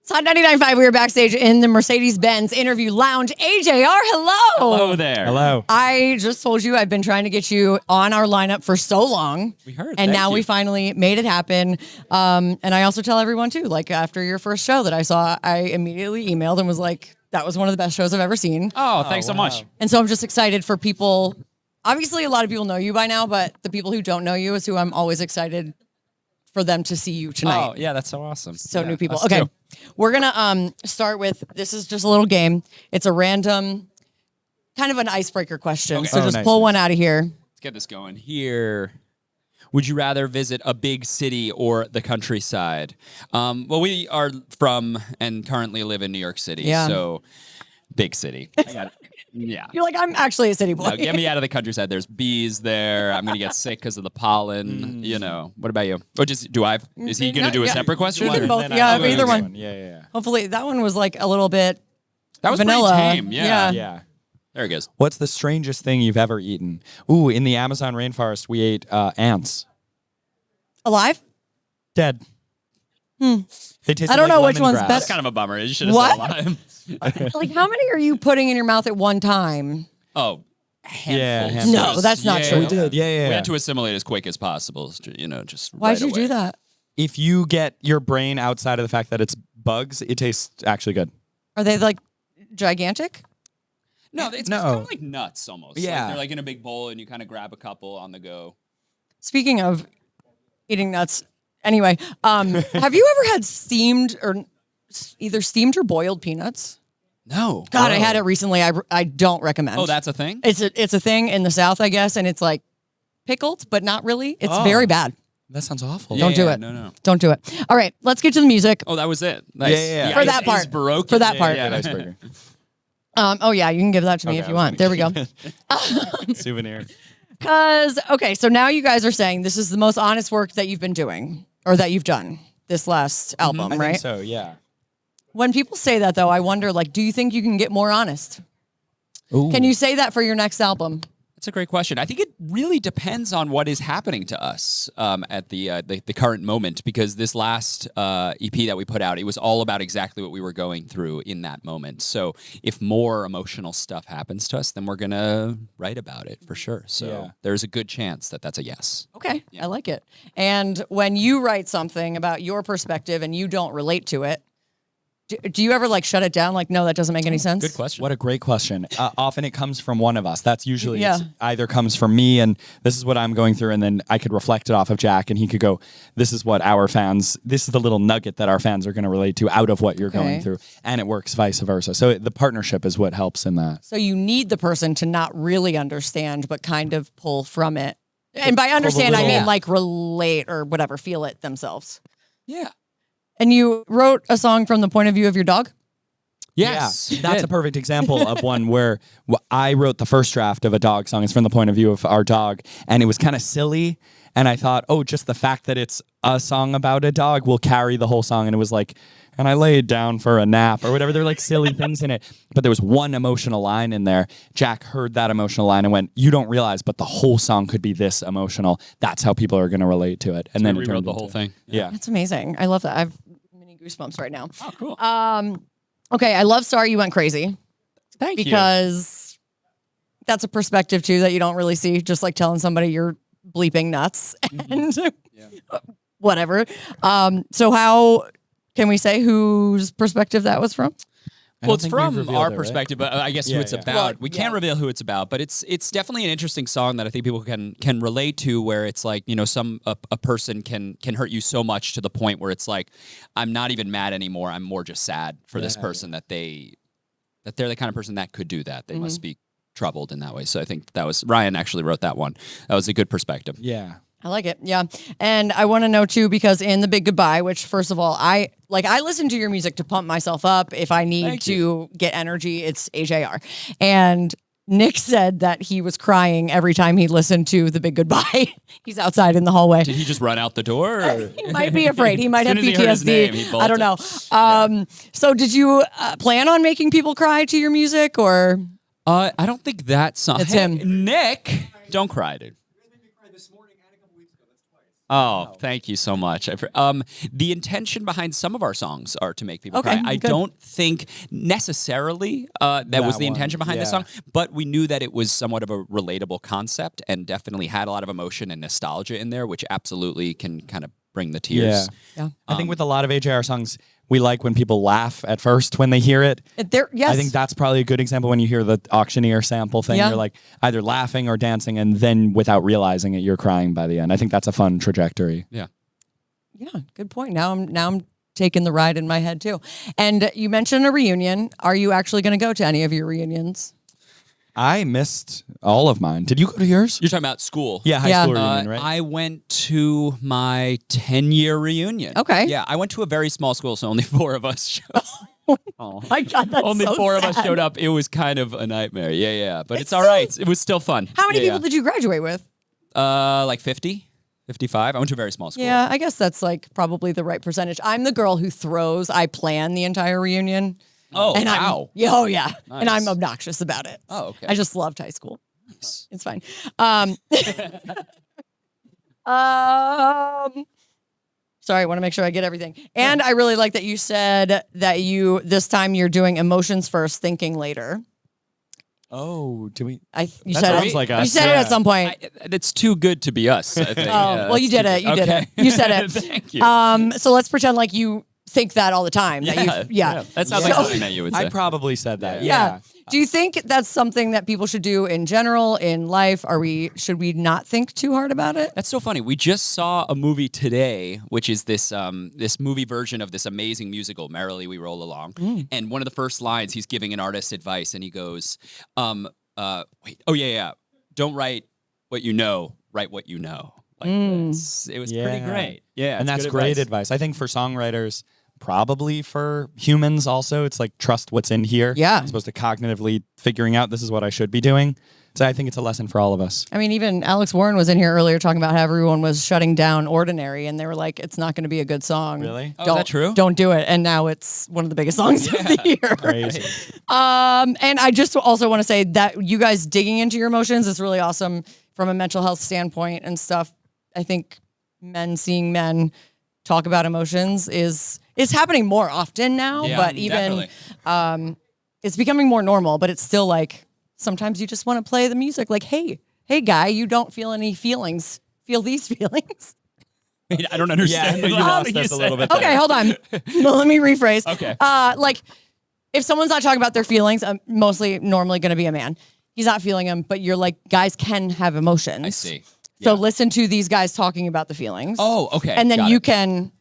It's Hot 99.5. We are backstage in the Mercedes-Benz Interview Lounge. AJR, hello. Hello there. Hello. I just told you I've been trying to get you on our lineup for so long. We heard. And now you. we finally made it happen. And I also tell everyone, too, like after your first show that I saw, I immediately emailed and was like, that was one of the best shows I've ever seen. Oh, thanks so much. And so I'm just excited for people. Obviously, a lot of people know you by now, but the people who don't know you is who I'm always excited for them to see you tonight. Oh, yeah, that's so awesome. So Yeah, new people. us Okay. too. We're going to start with, this is just a little game. It's a random, kind of an icebreaker question. Okay. So Oh, just nice, pull nice. one out of here. Let's get this going here. Would you rather visit a big city or the countryside? Well, we are from and currently live in New York City, Yeah. so big city. Yeah. You're like, I'm actually a city boy. No, get me out of the countryside. There's bees there. I'm gonna get sick because of the pollen. You know. What about you? Or just do I? Is he gonna do a Yeah. separate question? You can or- both- Then I- yeah, I'll go either to one. Yeah. Hopefully that one was like a little bit That was vanilla. pretty tame. Yeah. Yeah. There it goes. What's the strangest thing you've ever eaten? Ooh, in the Amazon rainforest, we ate ants. alive. Dead. They tasted I don't like know which one's lemongrass. best. Kind of a bummer. You should have What? said lime. Like, how many are you putting in your mouth at one time? Oh, Yeah, handfuls. handfuls. No, that's not Yeah. true. We did. Yeah. We had to assimilate as quick as possible. You know, just Why'd right you do away. that? If you get your brain outside of the fact that it's bugs, it tastes actually good. Are they like gigantic? No, it's No. kind of like nuts almost. Like, Yeah. they're like in a big bowl and you kind of grab a couple on the go. Speaking of eating nuts, anyway, have you ever had steamed or either steamed or boiled peanuts? No. God, I had it recently. I don't recommend. Oh, that's a thing? it's a thing in the South, I guess, and it's like pickled, but not really. It's Oh. very bad. That sounds awful. Don't do it. No. Don't do it. All right, let's get to the music. Oh, that was it. Nice. Yeah. For that part. He's Baroque. For that part. Yeah. Good icebreaker. Oh yeah, you can give that to me if you want. There we go. Souvenir. Because okay, so now you guys are saying this is the most honest work that you've been doing or that you've done this last album, I right? think so, yeah. When people say that, though, I wonder, like, do you think you can get more honest? Ooh. Can you say that for your next album? That's a great question. I think it really depends on what is happening to us at the current moment, because this last EP that we put out, it was all about exactly what we were going through in that moment. So if more emotional stuff happens to us, then we're going to write about it for sure. So Yeah. there's a good chance that that's a yes. Okay, I like it. And when you write something about your perspective and you don't relate to it, do you ever like shut it down? Like, no, that doesn't make any sense? Good question. What a great question. Often it comes from one of us. That's usually Yeah. it's either comes from me and this is what I'm going through, and then I could reflect it off of Jack and he could go, this is what our fans, this is the little nugget that our fans are going to relate to out of what you're Okay. going through. And it works vice versa. So the partnership is what helps in that. So you need the person to not really understand, but kind of pull from it. And by understand, I little- mean like relate or whatever, feel it themselves. Yeah. And you wrote a song from the point of view of your dog? Yes. Yeah, that's a perfect example of one where I wrote the first draft of a dog song. It's from the point of view of our dog, and it was kind of silly. And I thought, oh, just the fact that it's a song about a dog will carry the whole song. And it was like, and I laid down for a nap or whatever. There were like silly things in it. But there was one emotional line in there. Jack heard that emotional line and went, you don't realize, but the whole song could be this emotional. That's how people are going to relate to it. And then we it rewrote turned the whole into- thing. Yeah. That's amazing. I love that. I've many goosebumps right now. Oh, cool. Okay, I love Sorry You Went Crazy Thank you. because that's a perspective too that you don't really see, just like telling somebody you're bleeping nuts and whatever. So how can we say whose perspective that was from? I Well, don't it's think we've from revealed our it, right? perspective, but I guess Yeah, who it's yeah. about. Well, We yeah. can't reveal who it's about, but it's definitely an interesting song that I think people can relate to. Where it's like, you know, a person can hurt you so much to the point where it's like, I'm not even mad anymore. I'm more just sad for this Yeah, person that they're the kind of person that could do that. They must be troubled in that way. So I think that was Ryan actually wrote that one. That was a good perspective. Yeah. I like it. Yeah. And I want to know too, because in The Big Goodbye, which first of all, I listen to your music to pump myself up. If I need Thank to get energy, it's AJR. And Nick said that he was crying every time he listened to The Big Goodbye. He's outside in the hallway. Did he just run out the door? Or? He might be afraid. He might As have soon as he heard his name, he PTSD. I don't know. bolted. So did you plan on making people cry to your music or? I don't think that song. It's Hey, him. Nick, don't cry, dude. Oh, thank you so much. The intention behind some of our songs are to make people Okay, cry. I good. don't think necessarily that was the one, intention behind this yeah. song, but we knew that it was somewhat of a relatable concept and definitely had a lot of emotion and nostalgia in there, which absolutely can kind of bring the tears. Yeah. I think with a lot of AJR songs, we like when people laugh at first when they hear it. Yes. I think that's probably a good example when you hear the auctioneer sample thing. Yeah. You're like either laughing or dancing, and then without realizing it, you're crying by the end. I think that's a fun trajectory. Yeah. Yeah, good point. Now I'm taking the ride in my head too. And you mentioned a reunion. Are you actually going to go to any of your reunions? I missed all of mine. Did you go to yours? You're talking about school. Yeah, high Yeah. school reunion, right? I went to my 10-year reunion. Okay. Yeah, I went to a very small school, so only 4 of us showed up. My God, that's Only so 4 of us sad. showed up. It was kind of a nightmare. Yeah. But it's all right. It was still fun. How many people did you graduate with? Like 50, 55. I went to a very small school. Yeah, I guess that's like probably the right percentage. I'm the girl who throws. I plan the entire reunion. Oh, And wow. Oh, yeah. And I'm Nice. obnoxious about it. Oh, okay. I just loved high school. It's fine. Sorry, I want to make sure I get everything. And I really like that you said that this time you're doing emotions first, thinking later. Oh, do we? You That said sounds it. like You us, said it yeah. at some point. It's too good to be us, I think. Well, you did it. You did it. You said it. Thank you. So let's pretend like you think that all the time. That yeah. That sounds like So- something that you would say. I probably said that. Yeah. Do you think that's something that people should do in general in life? Should we not think too hard about it? That's so funny. We just saw a movie today, which is this this movie version of this amazing musical, Merrily We Roll Along. And one of the first lines, he's giving an artist advice, and he goes, don't write what you know, write what you know. Like this. It was pretty great. Yeah, And it's that's good great advice. advice. I think for songwriters, probably for humans also, it's like trust what's in here. Yeah. As opposed to cognitively figuring out this is what I should be doing. So I think it's a lesson for all of us. I mean, even Alex Warren was in here earlier talking about how everyone was shutting down Ordinary, and they were like, it's not going to be a good song. Really? Oh, is that true? Don't do it. And now it's one of the biggest songs of the year. Crazy. And I just also want to say that you guys digging into your emotions is really awesome from a mental health standpoint and stuff. I think seeing men talk about emotions is happening more often now, Yeah, but even definitely. it's becoming more normal, but it's still like sometimes you just want to play the music like, hey guy, you don't feel any feelings. Feel these feelings. Wait, I don't understand. Yeah, what you you lost said. us a little bit. Okay, hold on. Well, let me rephrase. Okay. Like if someone's not talking about their feelings, normally going to be a man. He's not feeling them, but you're like, guys can have emotions. I see. So Yeah. listen to these guys talking about the feelings. Oh, okay. And then Got you it. can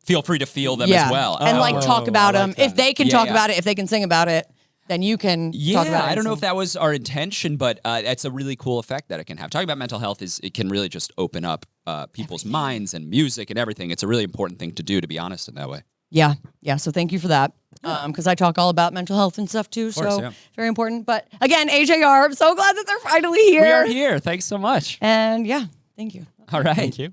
Feel free to feel them yeah, as well. and like talk about I them. like If that. they can Yeah, talk yeah. about it, if they can sing about it, then you can talk about it. I don't know if and that was our intention, but it's a really cool effect that it can have. Talking about mental health it can really just open up people's minds and music and everything. It's a really important thing to do, to be honest, in that way. Yeah. So thank you for that. Because I talk all about mental health and stuff too. course, So yeah. very important. But again, AJR, I'm so glad that they're finally here. We are here. Thanks so much. And yeah, thank you. All right. Thank you.